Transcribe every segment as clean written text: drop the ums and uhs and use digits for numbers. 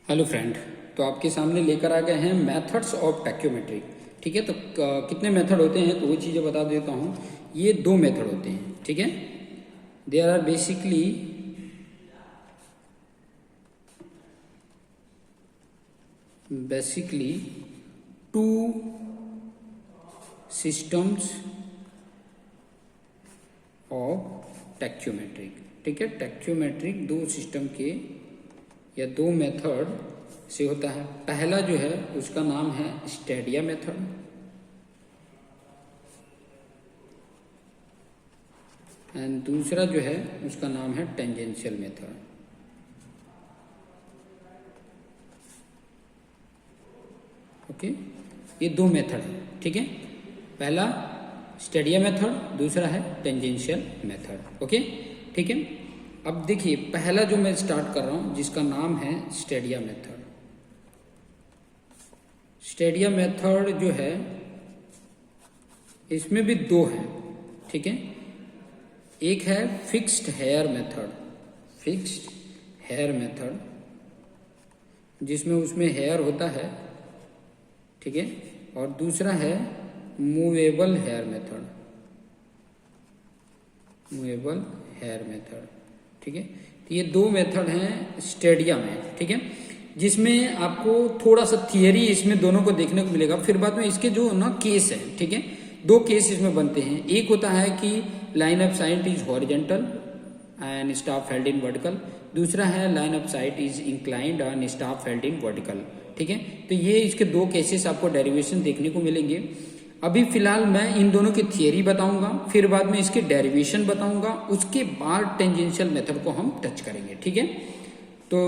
Hello friend. तो आपके सामने लेकर आ गए हैं मेथड्स ऑफ टैक्योमेट्री। ठीक है, तो कितने मेथड होते हैं तो वो चीज़ें बता देता हूँ। ये दो मेथड होते हैं। ठीक है, there are basically two systems of tacheometric. ठीक है, टैक्योमेट्रिक दो सिस्टम के या दो मेथड से होता है। पहला जो है उसका नाम है स्टेडिया मेथड, एंड दूसरा जो है उसका नाम है टेंजेंशियल मेथड। ओके, ये दो मेथड है। ठीक है, पहला स्टेडिया मेथड, दूसरा है टेंजेंशियल मेथड। ओके, ठीक है। अब देखिए, पहला जो मैं स्टार्ट कर रहा हूं जिसका नाम है स्टेडिया मेथड। स्टेडिया मेथड जो है इसमें भी दो हैं। ठीक है, एक है fixed hair method, fixed hair method जिसमें उसमें हेयर होता है। ठीक है, और दूसरा है movable hair method, movable hair method. ठीक है, तो ये दो मेथड हैं स्टेडिया में। ठीक है, जिसमें आपको थोड़ा सा थियरी इसमें दोनों को देखने को मिलेगा। फिर बाद में इसके जो ना केस है, ठीक है, दो केस इसमें बनते हैं। एक होता है कि line of site is horizontal and staff held in vertical, दूसरा है line of site is inclined and staff held in vertical. ठीक है, तो ये इसके दो केसेस आपको डेरिवेशन देखने को मिलेंगे। अभी फिलहाल मैं इन दोनों की थियरी बताऊंगा, फिर बाद में इसके डेरिवेशन बताऊंगा, उसके बाद टेंजेंशियल मेथड को हम टच करेंगे। ठीक है, तो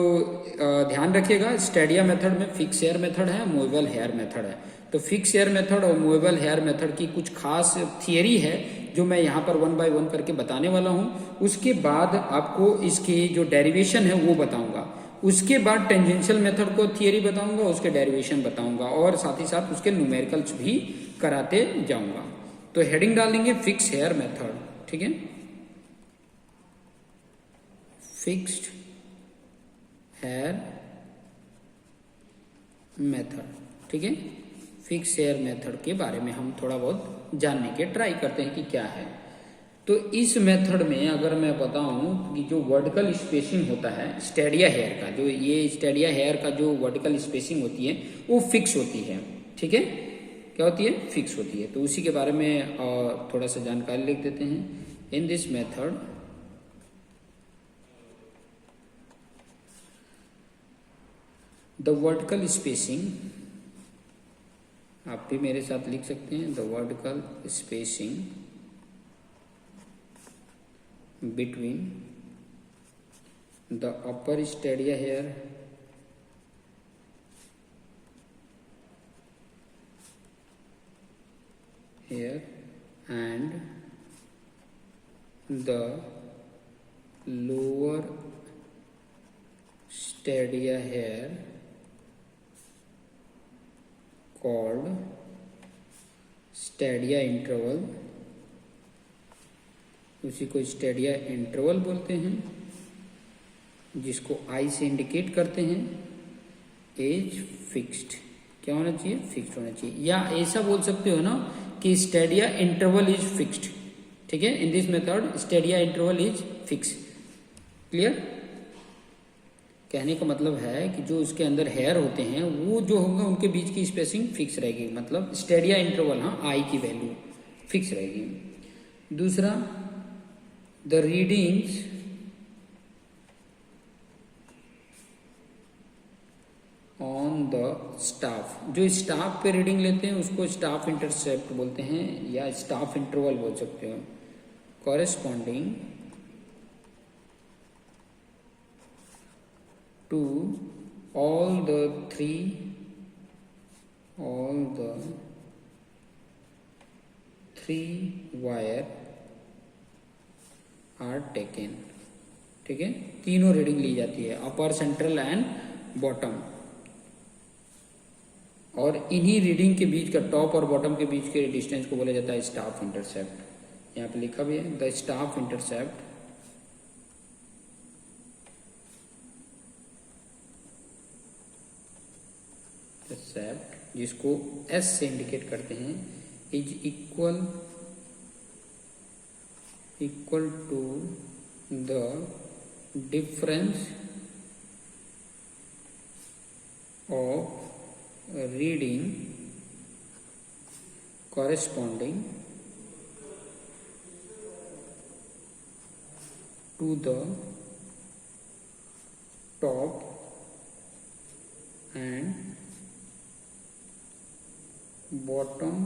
ध्यान रखिएगा, स्टेडिया मेथड में फिक्स हेयर मेथड है, मूवेबल हेयर मेथड है। तो फिक्स हेयर मेथड और मूवेबल हेयर मेथड की कुछ खास थियरी है जो मैं यहाँ पर वन बाय वन करके बताने वाला हूँ। उसके बाद आपको इसकी जो डेरिवेशन है वो बताऊंगा, उसके बाद टेंजेंशियल मेथड को थियरी बताऊंगा, उसके डेरिवेशन बताऊंगा, और साथ ही साथ उसके न्यूमेरिकल्स भी कराते जाऊंगा। तो हेडिंग डाल देंगे फिक्स हेयर मेथड। ठीक है, फिक्स्ड हेयर मेथड। ठीक है, फिक्स हेयर मेथड के बारे में हम थोड़ा बहुत जानने के ट्राई करते हैं कि क्या है। तो इस मेथड में अगर मैं बताऊं कि जो वर्टिकल स्पेसिंग होता है स्टेडिया हेयर का, जो ये स्टेडिया हेयर का जो वर्टिकल स्पेसिंग होती है वो फिक्स होती है। ठीक है, क्या होती है? फिक्स होती है। तो उसी के बारे में थोड़ा सा जानकारी लिख देते हैं। इन this method the vertical spacing, आप भी मेरे साथ लिख सकते हैं, the vertical spacing between the upper stadia hair and the lower stadia hair called stadia interval, उसी को स्टेडिया इंटरवल बोलते हैं, जिसको आई से इंडिकेट करते हैं। एज फिक्स्ड, क्या होना चाहिए? फिक्स्ड होना चाहिए, या ऐसा बोल सकते हो ना कि स्टेडिया इंटरवल इज फिक्स्ड। ठीक है, इन this method Stadia interval is fix. Clear? कहने का मतलब है कि जो उसके अंदर हेयर होते हैं वो जो होंगे उनके बीच की स्पेसिंग फिक्स रहेगी, मतलब स्टेडिया इंटरवल, हाँ, आई की वैल्यू फिक्स रहेगी। दूसरा, the readings on the staff, जो स्टाफ पे रीडिंग लेते हैं उसको स्टाफ इंटरसेप्ट बोलते हैं या स्टाफ इंटरवल बोल सकते हो, corresponding to all the three wire are taken. ठीक है, तीनों रीडिंग ली जाती है, अपर, सेंट्रल एंड बॉटम, और इन्हीं रीडिंग के बीच का, टॉप और बॉटम के बीच के डिस्टेंस को बोला जाता है स्टाफ इंटरसेप्ट। यहाँ पे लिखा भी है, द स्टाफ इंटरसेप्ट इंटरसेप्ट जिसको एस से इंडिकेट करते हैं is equal to the difference of reading corresponding to the top and bottom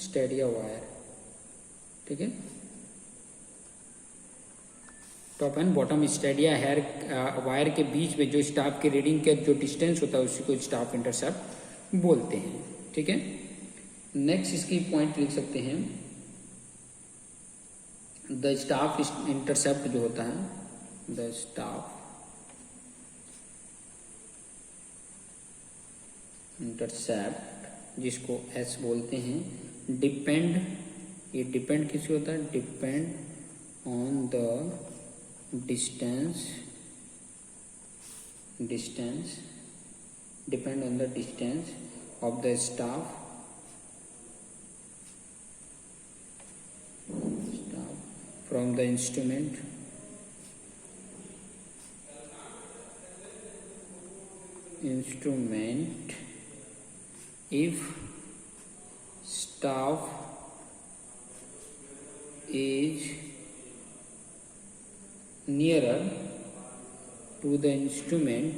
stadia wire। ठीक है, top and bottom stadia hair wire के बीच में जो स्टाफ के रीडिंग के जो डिस्टेंस होता है उसी को स्टाफ इंटरसेप्ट बोलते हैं। ठीक है, नेक्स्ट इसकी पॉइंट लिख सकते हैं, द स्टाफ इंटरसेप्ट जो होता है, द स्टाफ इंटरसेप्ट जिसको एस बोलते हैं, डिपेंड, ये डिपेंड किससे होता है, depend on the distance depend on the distance of the staff from the instrument if staff is nearer to the instrument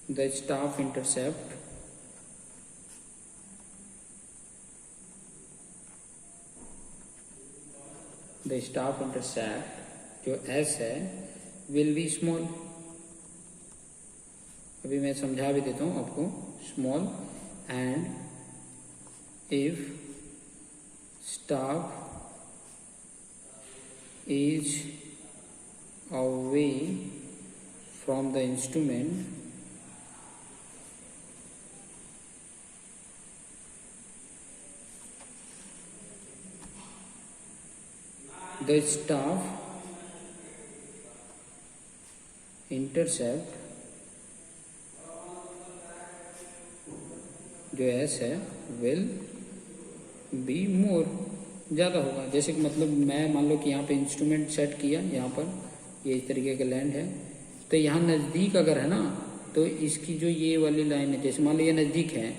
the staff intercept the staff intercept जो S है will be small। अभी मैं समझा भी देता हूँ आपको, small and if staff is away from the instrument the staff intercept जो एस है will be more, ज़्यादा होगा। जैसे कि मतलब मैं मान लो कि यहाँ पे इंस्ट्रूमेंट सेट किया, यहाँ पर ये इस तरीके का लैंड है, तो यहाँ नज़दीक अगर है ना तो इसकी जो ये वाली लाइन है, जैसे मान लो ये नज़दीक है,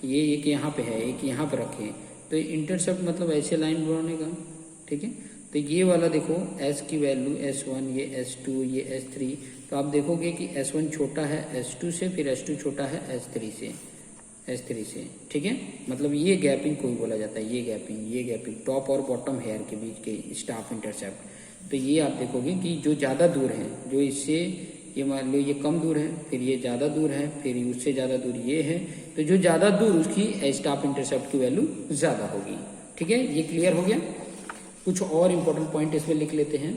ये एक यहाँ पे है, एक यहाँ पे रखे, तो इंटरसेप्ट मतलब ऐसे लाइन बनाने का। ठीक है, तो ये वाला देखो S की वैल्यू S1, ये S2, ये S3, तो आप देखोगे कि S1 छोटा है S2 से, फिर S2 छोटा है S3 से। ठीक है, मतलब ये गैपिंग कोई बोला जाता है, ये गैपिंग टॉप और बॉटम हेयर के बीच के स्टाफ इंटरसेप्ट। तो ये आप देखोगे कि जो ज़्यादा दूर है, जो इससे ये मान लो ये कम दूर है, फिर ये ज़्यादा दूर है, फिर उससे ज़्यादा दूर ये है, तो जो ज़्यादा दूर उसकी स्टाफ इंटरसेप्ट की वैल्यू ज़्यादा होगी। ठीक है, ये क्लियर हो गया। कुछ और इम्पोर्टेंट पॉइंट इसमें लिख लेते हैं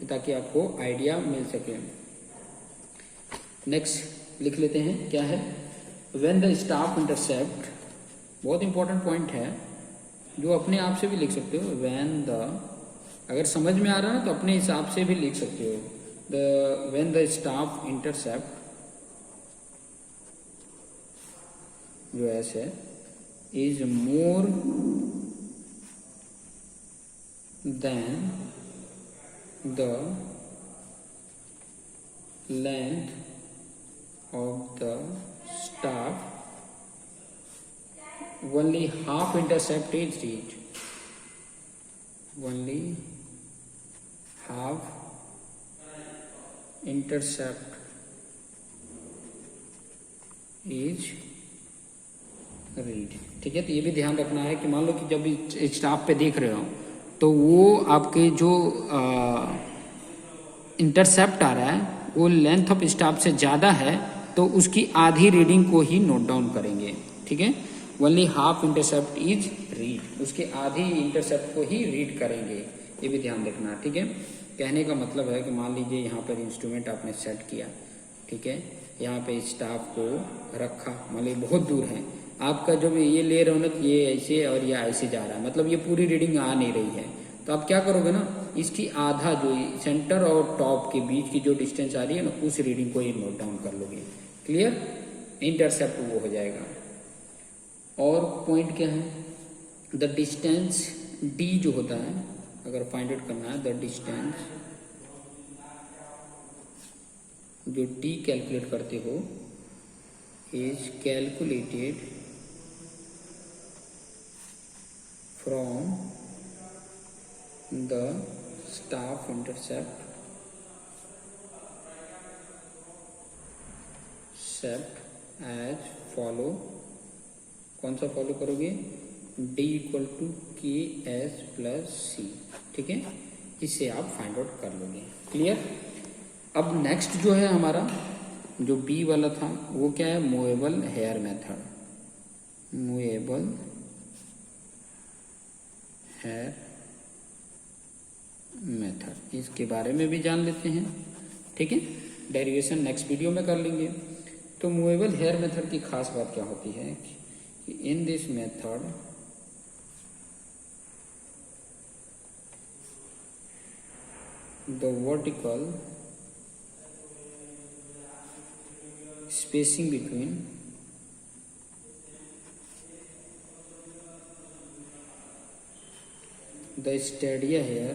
ताकि आपको आइडिया मिल सके। नेक्स्ट लिख लेते हैं, क्या है, व्हेन द स्टाफ इंटरसेप्ट, बहुत इंपॉर्टेंट पॉइंट है जो अपने आप से भी लिख सकते हो। व्हेन द, अगर समझ में आ रहा है ना तो अपने हिसाब से भी लिख सकते हो। व्हेन द स्टाफ इंटरसेप्ट जो ऐसे is more than the length of the staff, only half intercept is reached, only half intercept is reached। ठीक है, तो ये भी ध्यान रखना है कि मान लो कि जब स्टाफ पे देख रहे हो तो वो आपके जो इंटरसेप्ट आ रहा है वो लेंथ ऑफ स्टाफ से ज़्यादा है, तो उसकी आधी रीडिंग को ही नोट डाउन करेंगे। ठीक है, only half intercept is read, उसके आधी इंटरसेप्ट को ही रीड करेंगे, ये भी ध्यान रखना। ठीक है, कहने का मतलब है कि मान लीजिए यहाँ पर इंस्ट्रूमेंट आपने सेट किया, ठीक है, यहाँ पे स्टाफ को रखा, मान लीजिए बहुत दूर है आपका, जब ये ले रहे हो ना ये ऐसे और ये ऐसे जा रहा है, मतलब ये पूरी रीडिंग आ नहीं रही है, तो आप क्या करोगे ना, इसकी आधा जो सेंटर और टॉप के बीच की जो डिस्टेंस आ रही है ना, उस रीडिंग को ये नोट डाउन कर लोगे। क्लियर, इंटरसेप्ट वो हो जाएगा। और पॉइंट क्या है, द डिस्टेंस डी जो होता है, अगर फाइंड आउट करना है द डिस्टेंस जो डी कैलकुलेट करते हो is calculated from the staff intercept as follow. कौन सा फॉलो करोगे, d equal to K S plus C, ठीक है, इससे आप फाइंड आउट कर लोगे। क्लियर। अब नेक्स्ट जो है हमारा जो बी वाला था वो क्या है, movable hair method. Movable hair method, इसके बारे में भी जान लेते हैं, ठीक है। डेरिवेशन नेक्स्ट वीडियो में कर लेंगे। तो मूवेबल हेयर मेथड की खास बात क्या होती है कि in this method the vertical spacing between the stadia hair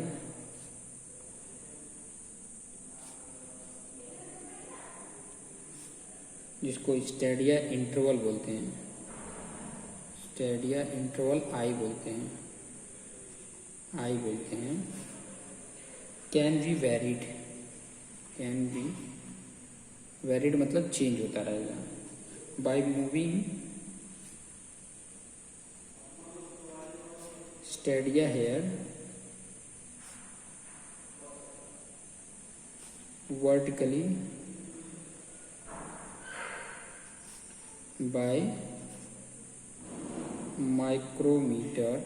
जिसको स्टेडिया इंटरवल बोलते हैं, स्टेडिया इंटरवल आई बोलते हैं, can be varied, can be varied मतलब चेंज होता रहेगा, by moving stadia hair vertically by micrometer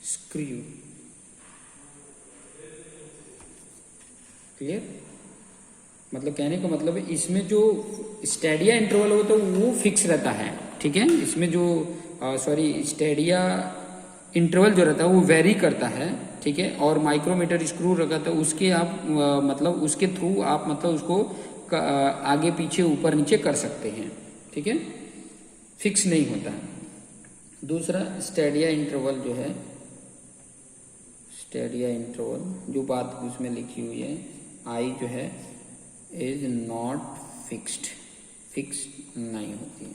screw. Clear, मतलब कहने का मतलब है इसमें जो स्टेडिया इंटरवल होता है वो फिक्स रहता है, ठीक है। इसमें जो स्टेडिया इंटरवल जो रहता है वो वेरी करता है, ठीक है। और माइक्रोमीटर स्क्रू रखा था उसके आप मतलब उसके थ्रू आप मतलब उसको आगे पीछे ऊपर नीचे कर सकते हैं, ठीक है, फिक्स नहीं होता है। दूसरा स्टेडिया इंटरवल जो है, स्टेडिया इंटरवल जो बात उसमें लिखी हुई है, आई जो है इज नॉट फिक्स्ड, फिक्स्ड नहीं होती है।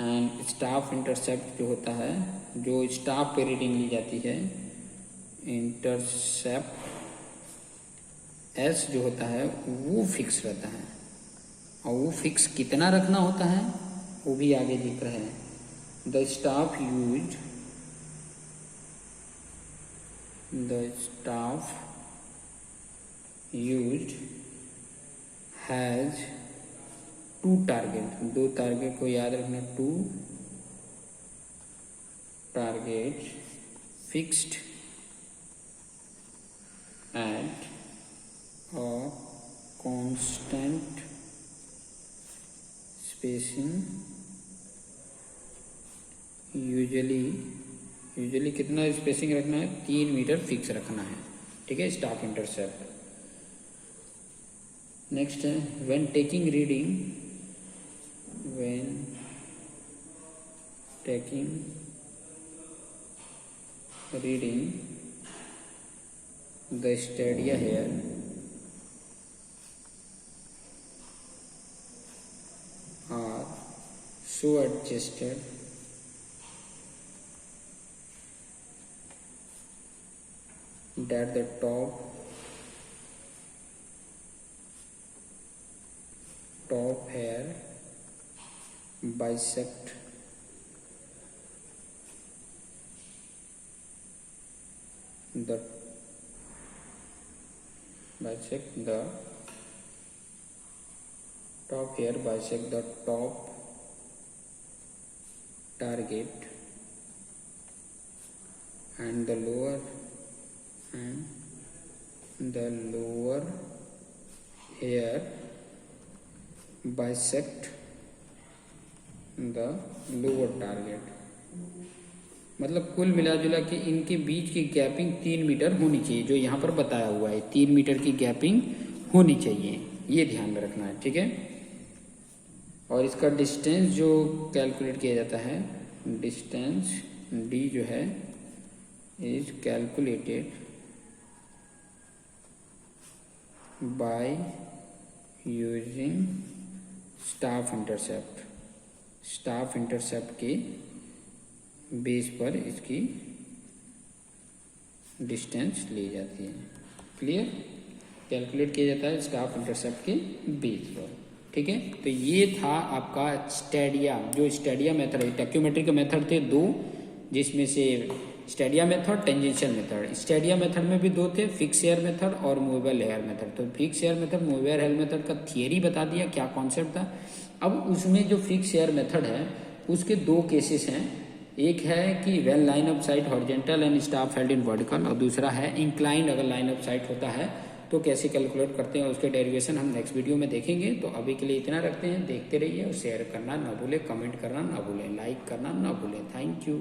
एंड स्टाफ इंटरसेप्ट जो होता है, जो स्टाफ पे रीडिंग ली जाती है, इंटरसेप्ट एस जो होता है वो फिक्स रहता है, और वो फिक्स कितना रखना होता है वो भी आगे दिख रहा है। The staff used has to target, दो टारगेट को याद रखना, two target fixed at a constant spacing, usually कितना स्पेसिंग रखना है, 3 मीटर फिक्स रखना है, ठीक है, स्टाफ इंटरसेप्ट। नेक्स्ट है when taking reading, when taking reading the stadia hair are so adjusted that the top hair bisect the top hair bisect the top target and the lower hair bisect the lower target, मतलब कुल मिला जुला के इनके बीच की gapping 3 metre होनी चाहिए, जो यहाँ पर बताया हुआ है 3 मीटर की गैपिंग होनी चाहिए, ये ध्यान में रखना है, ठीक है। और इसका डिस्टेंस जो कैलकुलेट किया जाता है, डिस्टेंस डी जो है is calculated by using staff intercept. Staff intercept के बेस पर इसकी डिस्टेंस ली जाती है। क्लियर? कैलकुलेट किया जाता है स्टाफ इंटरसेप्ट के बेस पर, ठीक है। तो ये था आपका स्टेडिया, जो स्टेडिया मेथड है। टैक्योमेट्री के मेथड थे 2, जिसमें से Stadia method, tangential method. Stadia method में भी 2 थे, फिक्स एयर मेथड और मूवेबल एयर मेथड। तो fix air method, movable air method का थियरी बता दिया, क्या कॉन्सेप्ट था। अब उसमें जो फिक्स एयर मेथड है उसके 2 केसेस हैं। एक है कि when line of site horizontal and staff held in vertical, और दूसरा है इंक्लाइंड अगर लाइन ऑफ साइट होता है तो कैसे कैलकुलेट करते हैं, उसके डेरिवेशन हम नेक्स्ट वीडियो में देखेंगे। तो अभी के लिए इतना रखते हैं, देखते रहिए और शेयर करना ना भूलें, कमेंट करना ना भूलें, लाइक करना ना भूलें। Thank you.